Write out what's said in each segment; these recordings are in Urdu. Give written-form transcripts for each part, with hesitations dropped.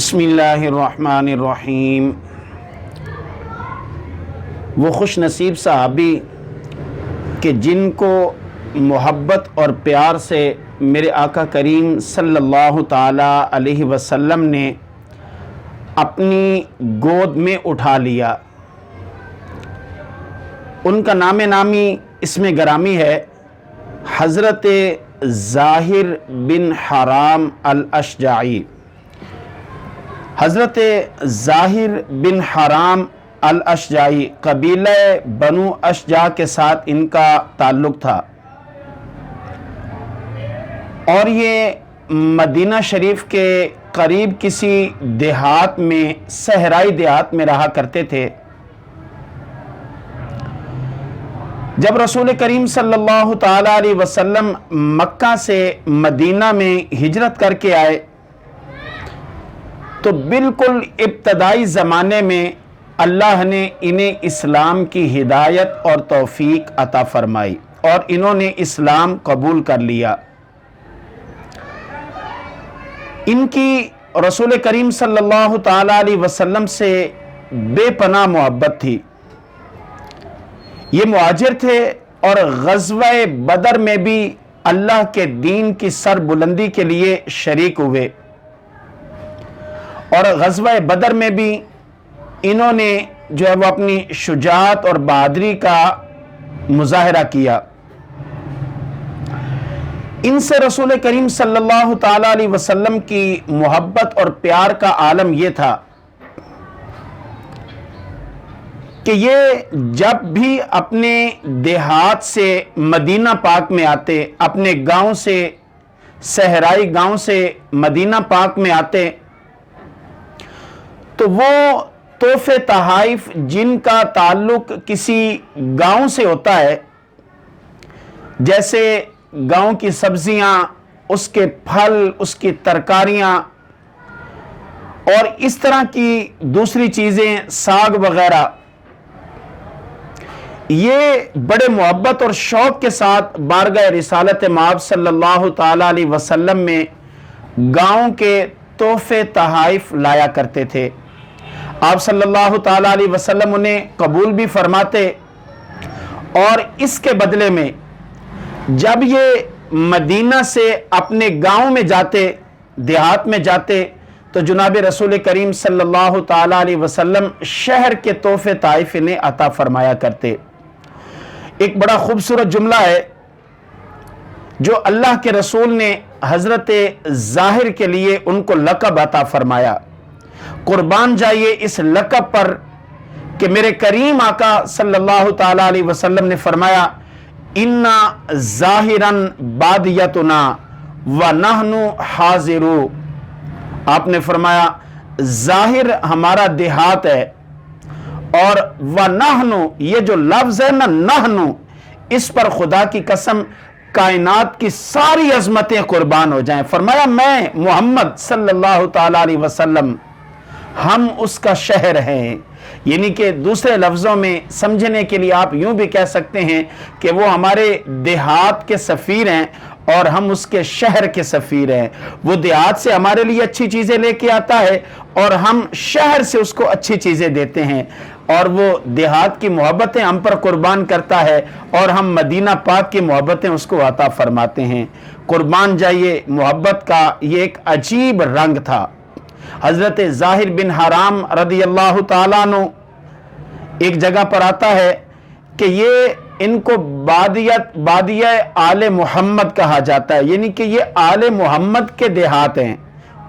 بسم اللہ الرحمن الرحیم۔ وہ خوش نصیب صحابی کہ جن کو محبت اور پیار سے میرے آقا کریم صلی اللہ تعالی علیہ وسلم نے اپنی گود میں اٹھا لیا۔ ان کا نام نامی اسم گرامی ہے حضرت ظاہر بن حرام الاشجعی۔ حضرت ظاہر بن حرام الاشجعی قبیلہ بنو اشجع کے ساتھ ان کا تعلق تھا، اور یہ مدینہ شریف کے قریب کسی دیہات میں، صحرائی دیہات میں رہا کرتے تھے۔ جب رسول کریم صلی اللہ تعالی علیہ وسلم مکہ سے مدینہ میں ہجرت کر کے آئے تو بالکل ابتدائی زمانے میں اللہ نے انہیں اسلام کی ہدایت اور توفیق عطا فرمائی اور انہوں نے اسلام قبول کر لیا۔ ان کی رسول کریم صلی اللہ تعالی علیہ وسلم سے بے پناہ محبت تھی۔ یہ مہاجر تھے اور غزوہ بدر میں بھی اللہ کے دین کی سر بلندی کے لیے شریک ہوئے، اور غزوہ بدر میں بھی انہوں نے جو ہے وہ اپنی شجاعت اور بہادری کا مظاہرہ کیا۔ ان سے رسول کریم صلی اللہ تعالی علیہ وسلم کی محبت اور پیار کا عالم یہ تھا کہ یہ جب بھی اپنے دیہات سے مدینہ پاک میں آتے، اپنے گاؤں سے، صحرائی گاؤں سے مدینہ پاک میں آتے، تو وہ تحفے تحائف جن کا تعلق کسی گاؤں سے ہوتا ہے، جیسے گاؤں کی سبزیاں، اس کے پھل، اس کی ترکاریاں اور اس طرح کی دوسری چیزیں، ساگ وغیرہ، یہ بڑے محبت اور شوق کے ساتھ بارگاہ رسالت مآب صلی اللہ تعالی علیہ وسلم میں گاؤں کے تحفے تحائف لایا کرتے تھے۔ آپ صلی اللہ تعالی علیہ وسلم انہیں قبول بھی فرماتے، اور اس کے بدلے میں جب یہ مدینہ سے اپنے گاؤں میں جاتے، دیہات میں جاتے، تو جناب رسول کریم صلی اللہ تعالی علیہ وسلم شہر کے تحفے تحائف انہیں عطا فرمایا کرتے۔ ایک بڑا خوبصورت جملہ ہے جو اللہ کے رسول نے حضرت ظاہر کے لیے ان کو لقب عطا فرمایا۔ قربان جائیے اس لقب پر کہ میرے کریم آقا صلی اللہ تعالی علیہ وسلم نے فرمایا، اِنَّا ظَاهِرًا بَادِيَتُنَا وَنَحْنُ حَاضِرُ۔ آپ نے فرمایا ظاہر ہمارا دیہات ہے، اور وَنَحْنُ یہ جو لفظ ہے نا، نحنو، اس پر خدا کی قسم کائنات کی ساری عظمتیں قربان ہو جائیں۔ فرمایا میں محمد صلی اللہ تعالی علیہ وسلم، ہم اس کا شہر ہیں۔ یعنی کہ دوسرے لفظوں میں سمجھنے کے لیے آپ یوں بھی کہہ سکتے ہیں کہ وہ ہمارے دیہات کے سفیر ہیں اور ہم اس کے شہر کے سفیر ہیں۔ وہ دیہات سے ہمارے لیے اچھی چیزیں لے کے آتا ہے اور ہم شہر سے اس کو اچھی چیزیں دیتے ہیں، اور وہ دیہات کی محبتیں ہم پر قربان کرتا ہے اور ہم مدینہ پاک کی محبتیں اس کو عطا فرماتے ہیں۔ قربان جائیے محبت کا یہ ایک عجیب رنگ تھا۔ حضرت ظاہر بن حرام رضی اللہ تعالیٰ عنہ ایک جگہ پر آتا ہے کہ یہ ان کو بادیہ آل محمد کہا جاتا ہے، یعنی کہ یہ آل محمد کے دیہات ہیں،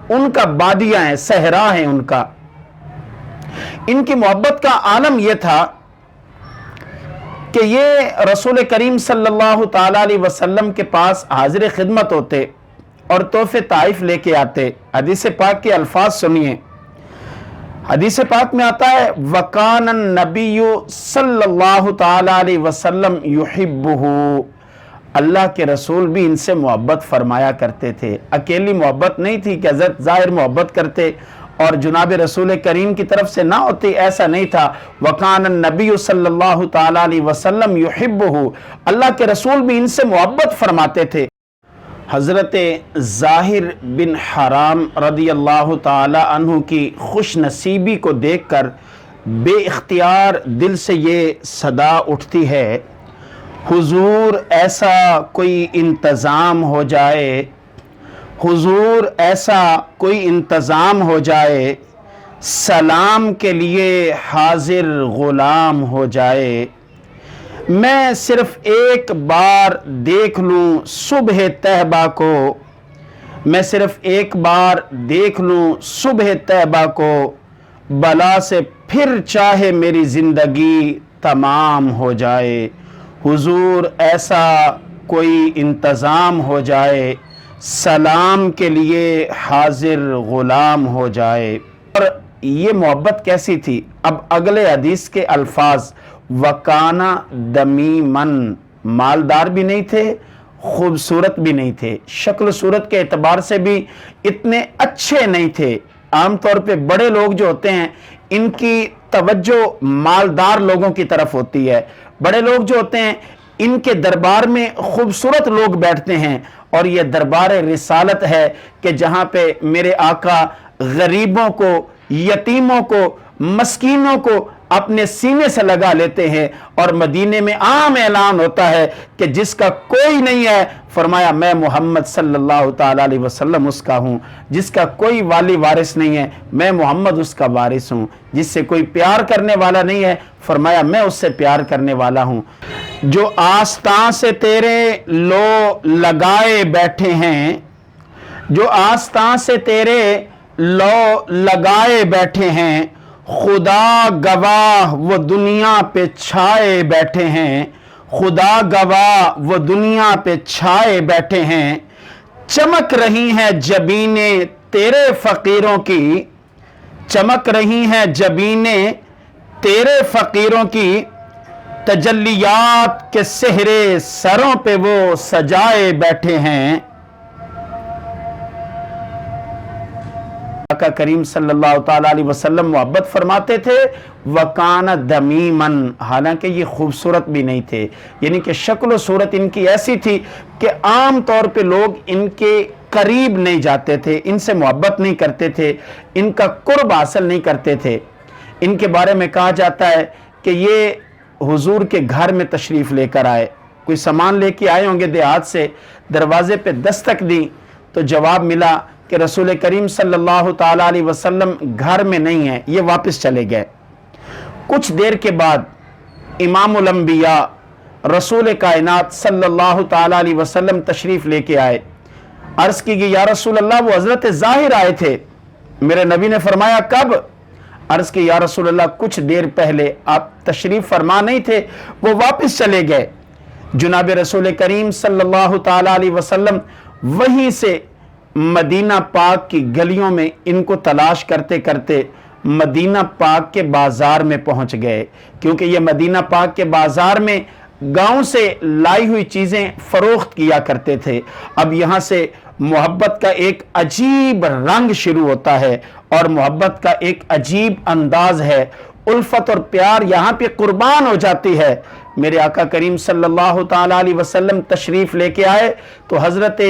ان کا بادیہ ہیں، صحرا ہیں ان کا۔ ان کی محبت کا عالم یہ تھا کہ یہ رسول کریم صلی اللہ تعالی علیہ وسلم کے پاس حاضر خدمت ہوتے اور تحفے تحائف لے کے آتے۔ حدیث پاک کے الفاظ سنیے۔ حدیث پاک میں آتا ہے وَقَانَ النَّبِيُّ صلی اللہ تعالی علیہ وسلم يُحِبُّهُ۔ اللہ کے رسول بھی ان سے محبت فرمایا کرتے تھے۔ اکیلی محبت نہیں تھی کہ حضرت ظاہر محبت کرتے اور جناب رسول کریم کی طرف سے نہ ہوتی، ایسا نہیں تھا۔ وَقَانَ النَّبِيُّ صلی اللہ تعالی علیہ وسلم يُحِبُّهُ۔ اللہ کے رسول بھی ان سے محبت فرماتے تھے۔ حضرت ظاہر بن حرام رضی اللہ تعالی عنہ کی خوش نصیبی کو دیکھ کر بے اختیار دل سے یہ صدا اٹھتی ہے، حضور ایسا کوئی انتظام ہو جائے، حضور ایسا کوئی انتظام ہو جائے، سلام کے لیے حاضر غلام ہو جائے، میں صرف ایک بار دیکھ لوں صبح طیبہ کو، میں صرف ایک بار دیکھ لوں صبح طیبہ کو، بلا سے پھر چاہے میری زندگی تمام ہو جائے، حضور ایسا کوئی انتظام ہو جائے، سلام کے لیے حاضر غلام ہو جائے۔ اور یہ محبت کیسی تھی؟ اب اگلے حدیث کے الفاظ، وَكَانَ دَمِيمًا، مالدار بھی نہیں تھے، خوبصورت بھی نہیں تھے، شکل و صورت کے اعتبار سے بھی اتنے اچھے نہیں تھے۔ عام طور پہ بڑے لوگ جو ہوتے ہیں ان کی توجہ مالدار لوگوں کی طرف ہوتی ہے، بڑے لوگ جو ہوتے ہیں ان کے دربار میں خوبصورت لوگ بیٹھتے ہیں، اور یہ دربار رسالت ہے کہ جہاں پہ میرے آقا غریبوں کو، یتیموں کو، مسکینوں کو اپنے سینے سے لگا لیتے ہیں، اور مدینے میں عام اعلان ہوتا ہے کہ جس کا کوئی نہیں ہے، فرمایا میں محمد صلی اللہ تعالی علیہ وسلم اس کا ہوں، جس کا کوئی والی وارث نہیں ہے میں محمد اس کا وارث ہوں، جس سے کوئی پیار کرنے والا نہیں ہے فرمایا میں اس سے پیار کرنے والا ہوں۔ جو آستاں سے تیرے لو لگائے بیٹھے ہیں، جو آستاں سے تیرے لو لگائے بیٹھے ہیں، خدا گواہ وہ دنیا پہ چھائے بیٹھے ہیں، خدا گواہ وہ دنیا پہ چھائے بیٹھے ہیں، چمک رہی ہیں جبینیں تیرے فقیروں کی، چمک رہی ہیں جبینیں تیرے فقیروں کی، تجلیات کے سہرے سروں پہ وہ سجائے بیٹھے ہیں۔ آقا کریم صلی اللہ تعالی علیہ وسلم محبت فرماتے تھے وَكَانَ دَمِيمًا، حالانکہ یہ خوبصورت بھی نہیں تھے، یعنی کہ شکل و صورت ان کی ایسی تھی کہ عام طور پہ لوگ ان کے قریب نہیں جاتے تھے، ان سے محبت نہیں کرتے تھے، ان کا قرب حاصل نہیں کرتے تھے۔ ان کے بارے میں کہا جاتا ہے کہ یہ حضور کے گھر میں تشریف لے کر آئے، کوئی سامان لے کے آئے ہوں گے دیہات سے، دروازے پہ دستک دی تو جواب ملا کہ رسول کریم صلی اللہ تعالی علیہ وسلم گھر میں نہیں ہیں، یہ واپس چلے گئے۔ کچھ دیر کے بعد امام الانبیاء رسول کائنات صلی اللہ تعالی علیہ وسلم تشریف لے کے آئے، عرض کی گئی یا رسول اللہ وہ حضرت ظاہر آئے تھے، میرے نبی نے فرمایا کب؟ عرض کی یا رسول اللہ کچھ دیر پہلے، آپ تشریف فرما نہیں تھے، وہ واپس چلے گئے۔ جناب رسول کریم صلی اللہ تعالی علیہ وسلم وہیں سے مدینہ پاک کی گلیوں میں ان کو تلاش کرتے کرتے مدینہ پاک کے بازار میں پہنچ گئے، کیونکہ یہ مدینہ پاک کے بازار میں گاؤں سے لائی ہوئی چیزیں فروخت کیا کرتے تھے۔ اب یہاں سے محبت کا ایک عجیب رنگ شروع ہوتا ہے اور محبت کا ایک عجیب انداز ہے، الفت اور پیار یہاں پہ قربان ہو جاتی ہے۔ میرے آقا کریم صلی اللہ تعالی علیہ وسلم تشریف لے کے آئے تو حضرت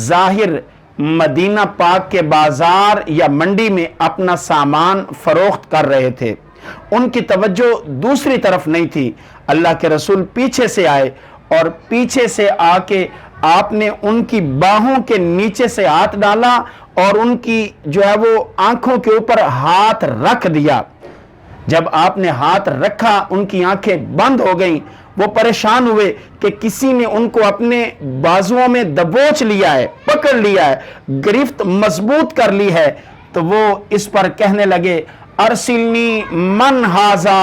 ظاہر مدینہ پاک کے بازار یا منڈی میں اپنا سامان فروخت کر رہے تھے، ان کی توجہ دوسری طرف نہیں تھی۔ اللہ کے رسول پیچھے سے آئے اور پیچھے سے آ کے آپ نے ان کی باہوں کے نیچے سے ہاتھ ڈالا اور ان کی جو ہے وہ آنکھوں کے اوپر ہاتھ رکھ دیا۔ جب آپ نے ہاتھ رکھا ان کی آنکھیں بند ہو گئیں، وہ پریشان ہوئے کہ کسی نے ان کو اپنے بازوؤں میں دبوچ لیا ہے، پکڑ لیا ہے، گرفت مضبوط کر لی ہے، تو وہ اس پر کہنے لگے ارسلنی من ہاذا،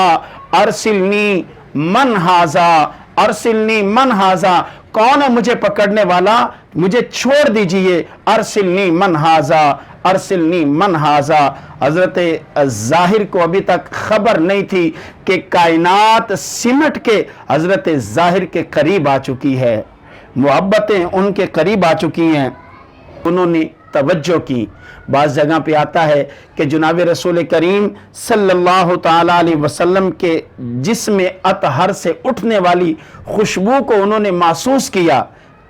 ارسلنی من ہاذا، ارسلنی من ہاذا، کون ہے مجھے پکڑنے والا، مجھے چھوڑ دیجئے، ارسلنی من ہاذا، ارسلنی من ہاذا۔ حضرت ظاہر کو ابھی تک خبر نہیں تھی کہ کائنات سمٹ کے حضرت ظاہر کے قریب آ چکی ہے، محبتیں ان کے قریب آ چکی ہیں، انہوں نے توجہ کی۔ بعض جگہ پہ آتا ہے کہ جناب رسول کریم صلی اللہ تعالی علیہ وسلم کے جسم اطہر سے اٹھنے والی خوشبو کو انہوں نے محسوس کیا،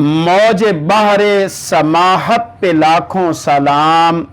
موج بحر سماحت پہ لاکھوں سلام،